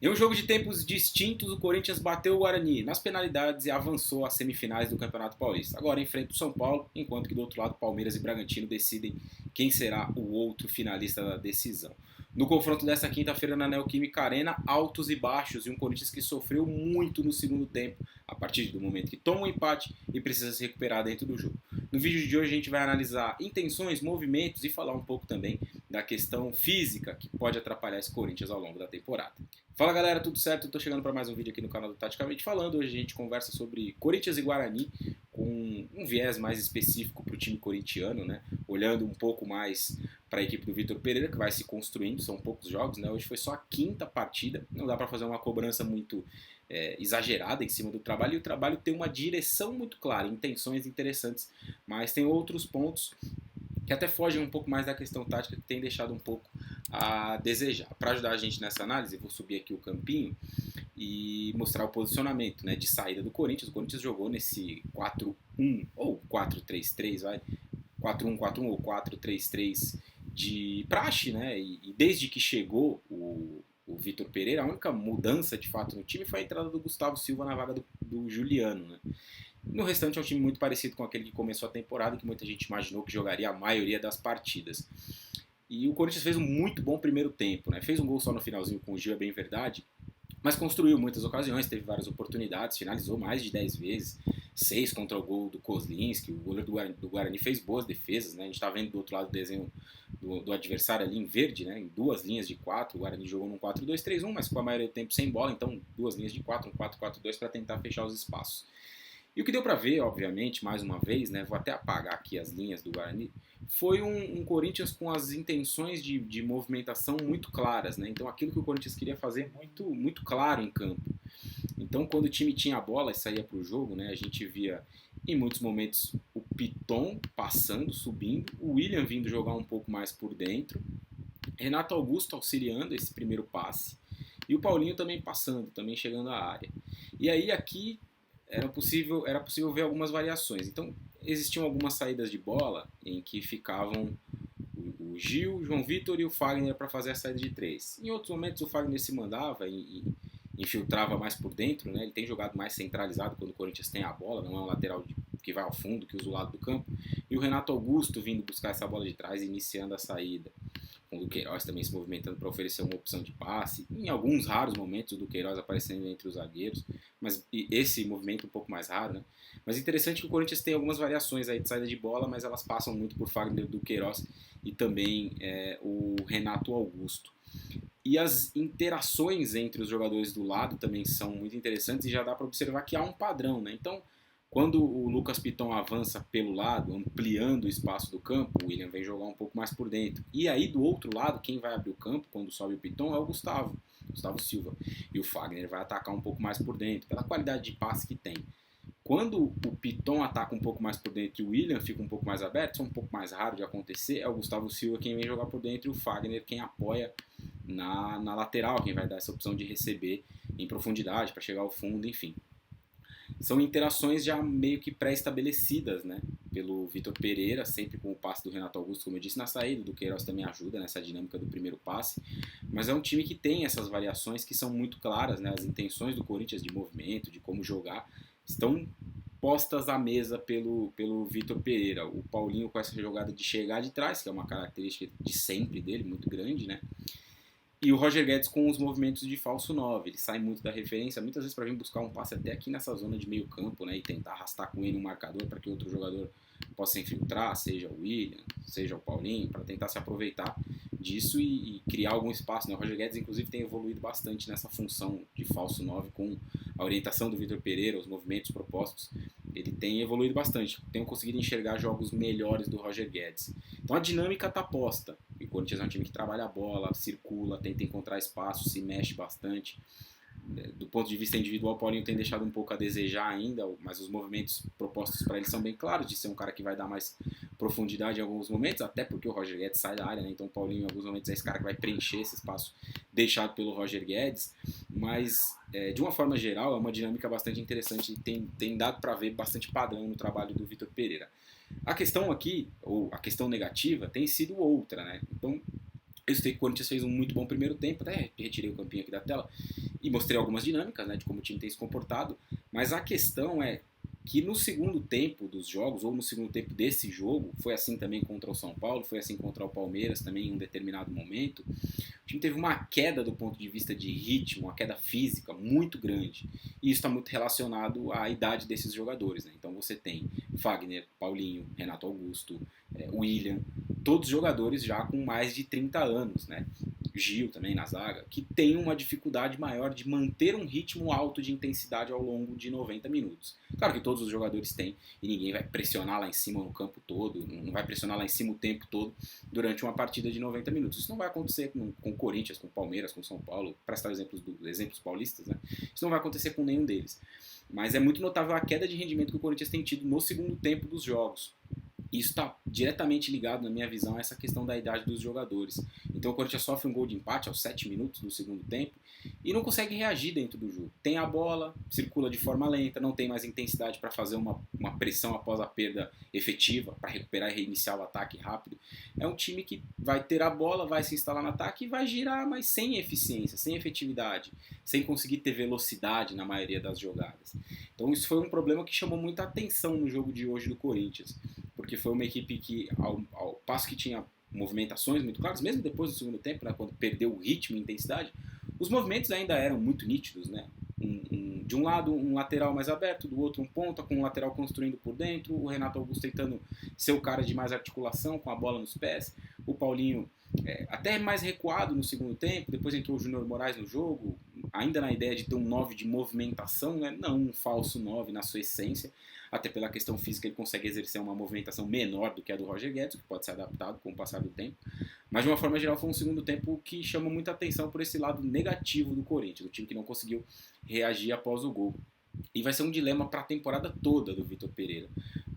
Em um jogo de tempos distintos, o Corinthians bateu o Guarani nas penalidades e avançou às semifinais do Campeonato Paulista. Agora enfrenta o São Paulo, enquanto que do outro lado Palmeiras e Bragantino decidem quem será o outro finalista da decisão. No confronto desta quinta-feira na Neoquímica Arena, altos e baixos e um Corinthians que sofreu muito no segundo tempo, a partir do momento que toma um empate e precisa se recuperar dentro do jogo. No vídeo de hoje a gente vai analisar intenções, movimentos e falar um pouco também da questão física que pode atrapalhar esse Corinthians ao longo da temporada. Fala galera, tudo certo? Estou chegando para mais um vídeo aqui no canal do Taticamente Falando. Hoje a gente conversa sobre Corinthians e Guarani com um viés mais específico para o time corintiano, né? Olhando um pouco mais para a equipe do Vitor Pereira, que vai se construindo, são poucos jogos, né? Hoje foi só a quinta partida, não dá para fazer uma cobrança muito exagerada em cima do trabalho, e o trabalho tem uma direção muito clara, intenções interessantes, mas tem outros pontos que até fogem um pouco mais da questão tática, que tem deixado um pouco a desejar. Para ajudar a gente nessa análise, vou subir aqui o campinho e mostrar o posicionamento, né, de saída do Corinthians. O Corinthians jogou nesse 4-1 ou 4-3-3, vai, 4-1-4-1 ou 4-3-3 de praxe, né, e desde que chegou o Vitor Pereira, a única mudança de fato no time foi a entrada do Gustavo Silva na vaga do Juliano, né. No restante é um time muito parecido com aquele que começou a temporada, que muita gente imaginou que jogaria a maioria das partidas. E o Corinthians fez um muito bom primeiro tempo, né? Fez um gol só no finalzinho com o Gil, é bem verdade, mas construiu muitas ocasiões, teve várias oportunidades, finalizou mais de 10 vezes, 6 contra o gol do Kozlinski, o goleiro do Guarani fez boas defesas, né? A gente está vendo do outro lado o desenho do adversário ali em verde, né? Em duas linhas de 4, o Guarani jogou num 4-2-3-1, mas com a maioria do tempo sem bola, então duas linhas de 4, um 4-4-2 para tentar fechar os espaços. E o que deu para ver, obviamente, mais uma vez, né, vou até apagar aqui as linhas do Guarani, foi um Corinthians com as intenções de movimentação muito claras, né? Então aquilo que o Corinthians queria fazer muito claro em campo. Então quando o time tinha a bola e saía para o jogo, né, a gente via em muitos momentos o Piton passando, subindo, o William vindo jogar um pouco mais por dentro, Renato Augusto auxiliando esse primeiro passe e o Paulinho também passando, também chegando à área. E aí aqui era possível ver algumas variações. Então, existiam algumas saídas de bola em que ficavam o Gil, o João Vitor e o Fagner para fazer a saída de 3. Em outros momentos, o Fagner se mandava e infiltrava mais por dentro, né? Ele tem jogado mais centralizado quando o Corinthians tem a bola, não é um lateral que vai ao fundo, que usa o lado do campo. E o Renato Augusto vindo buscar essa bola de trás, iniciando a saída. Com o Duqueiroz também se movimentando para oferecer uma opção de passe. Em alguns raros momentos, o Duqueiroz aparecendo entre os zagueiros, mas esse movimento um pouco mais raro, né? Mas interessante que o Corinthians tem algumas variações aí de saída de bola, mas elas passam muito por Fagner, Duqueiroz e também o Renato Augusto. E as interações entre os jogadores do lado também são muito interessantes e já dá para observar que há um padrão, né? Então, quando o Lucas Piton avança pelo lado, ampliando o espaço do campo, o William vem jogar um pouco mais por dentro. E aí, do outro lado, quem vai abrir o campo quando sobe o Piton é o Gustavo Silva. E o Fagner vai atacar um pouco mais por dentro, pela qualidade de passe que tem. Quando o Piton ataca um pouco mais por dentro e o William fica um pouco mais aberto, isso é um pouco mais raro de acontecer, é o Gustavo Silva quem vem jogar por dentro e o Fagner quem apoia na lateral, quem vai dar essa opção de receber em profundidade para chegar ao fundo, enfim. São interações já meio que pré-estabelecidas, né, pelo Vitor Pereira, sempre com o passe do Renato Augusto, como eu disse, na saída, do Queiroz também ajuda nessa dinâmica do primeiro passe, mas é um time que tem essas variações que são muito claras, né, as intenções do Corinthians de movimento, de como jogar, estão postas à mesa pelo Vitor Pereira. O Paulinho com essa jogada de chegar de trás, que é uma característica de sempre dele, muito grande, né, e o Roger Guedes com os movimentos de falso 9, ele sai muito da referência, muitas vezes para vir buscar um passe até aqui nessa zona de meio campo, né, e tentar arrastar com ele um marcador para que outro jogador possa infiltrar, seja o William, seja o Paulinho, para tentar se aproveitar disso e criar algum espaço, né? O Roger Guedes inclusive tem evoluído bastante nessa função de falso 9 com a orientação do Vitor Pereira, os movimentos propostos, ele tem evoluído bastante, tem conseguido enxergar jogos melhores do Roger Guedes. Então a dinâmica está posta. O Corinthians é um time que trabalha a bola, circula, tenta encontrar espaço, se mexe bastante. Do ponto de vista individual, o Paulinho tem deixado um pouco a desejar ainda, mas os movimentos propostos para ele são bem claros, de ser um cara que vai dar mais profundidade em alguns momentos, até porque o Roger Guedes sai da área, né? Então o Paulinho em alguns momentos é esse cara que vai preencher esse espaço deixado pelo Roger Guedes, mas de uma forma geral é uma dinâmica bastante interessante e tem dado para ver bastante padrão no trabalho do Vitor Pereira. A questão aqui, ou a questão negativa, tem sido outra, né? Então Eu sei que o Corinthians fez um muito bom primeiro tempo, até retirei o campinho aqui da tela e mostrei algumas dinâmicas, né, de como o time tem se comportado, mas a questão é que no segundo tempo dos jogos, ou no segundo tempo desse jogo, foi assim também contra o São Paulo, foi assim contra o Palmeiras também em um determinado momento, o time teve uma queda do ponto de vista de ritmo, uma queda física muito grande. E isso está muito relacionado à idade desses jogadores, né? Então você tem Fagner, Paulinho, Renato Augusto, William, todos jogadores já com mais de 30 anos, né? Gil também na zaga, que tem uma dificuldade maior de manter um ritmo alto de intensidade ao longo de 90 minutos. Claro que todos os jogadores têm, e ninguém vai pressionar lá em cima no campo todo, não vai pressionar lá em cima o tempo todo durante uma partida de 90 minutos. Isso não vai acontecer com o Corinthians, com o Palmeiras, com o São Paulo, para citar exemplos paulistas, né? Isso não vai acontecer com nenhum deles. Mas é muito notável a queda de rendimento que o Corinthians tem tido no segundo tempo dos jogos. Isso está diretamente ligado, na minha visão, a essa questão da idade dos jogadores. Então o Corinthians sofre um gol de empate aos 7 minutos do segundo tempo e não consegue reagir dentro do jogo. Tem a bola, circula de forma lenta, não tem mais intensidade para fazer uma pressão após a perda efetiva, para recuperar e reiniciar o ataque rápido. É um time que vai ter a bola, vai se instalar no ataque e vai girar, mas sem eficiência, sem efetividade, sem conseguir ter velocidade na maioria das jogadas. Então isso foi um problema que chamou muita atenção no jogo de hoje do Corinthians, porque foi uma equipe que, ao passo que tinha movimentações muito claras, mesmo depois do segundo tempo, né, quando perdeu o ritmo e intensidade, os movimentos ainda eram muito nítidos, né? De um lado um lateral mais aberto, do outro um ponta, com um lateral construindo por dentro, o Renato Augusto tentando ser o cara de mais articulação, com a bola nos pés, o Paulinho até mais recuado no segundo tempo, depois entrou o Júnior Moraes no jogo, ainda na ideia de ter um 9 de movimentação, né? Não um falso 9 na sua essência, até pela questão física ele consegue exercer uma movimentação menor do que a do Roger Guedes, que pode ser adaptado com o passar do tempo, mas de uma forma geral foi um segundo tempo que chama muita atenção por esse lado negativo do Corinthians, do time que não conseguiu reagir após o gol. E vai ser um dilema para a temporada toda do Vitor Pereira,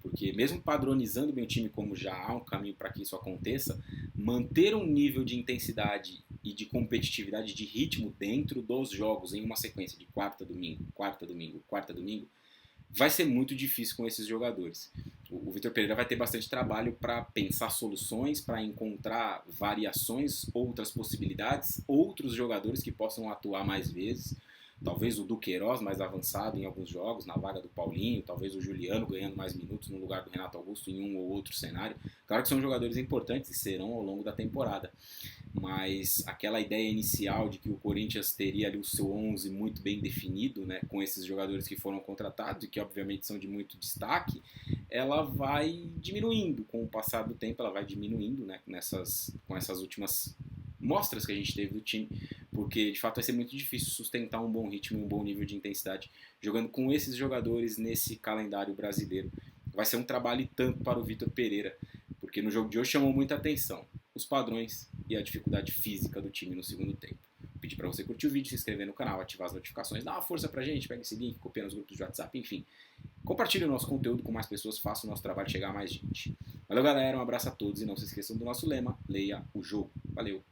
porque mesmo padronizando bem o time, como já há um caminho para que isso aconteça, manter um nível de intensidade e de competitividade de ritmo dentro dos jogos em uma sequência de quarta, domingo, quarta, domingo, quarta, domingo, vai ser muito difícil com esses jogadores. O Vitor Pereira vai ter bastante trabalho para pensar soluções, para encontrar variações, outras possibilidades, outros jogadores que possam atuar mais vezes. Talvez o Duqueiroz mais avançado em alguns jogos, na vaga do Paulinho, talvez o Juliano ganhando mais minutos no lugar do Renato Augusto em um ou outro cenário. Claro que são jogadores importantes e serão ao longo da temporada, mas aquela ideia inicial de que o Corinthians teria ali o seu 11 muito bem definido, né, com esses jogadores que foram contratados e que obviamente são de muito destaque, ela vai diminuindo com o passar do tempo, ela vai diminuindo, né, com essas últimas mostras que a gente teve do time, porque de fato vai ser muito difícil sustentar um bom ritmo e um bom nível de intensidade jogando com esses jogadores nesse calendário brasileiro. Vai ser um trabalho e tanto para o Vitor Pereira, porque no jogo de hoje chamou muita atenção os padrões e a dificuldade física do time no segundo tempo. Pedir para você curtir o vídeo, se inscrever no canal, ativar as notificações, dá uma força pra gente, pega esse link, copia nos grupos de WhatsApp, enfim. Compartilhe o nosso conteúdo com mais pessoas, faça o nosso trabalho chegar a mais gente. Valeu, galera, um abraço a todos e não se esqueçam do nosso lema, leia o jogo. Valeu!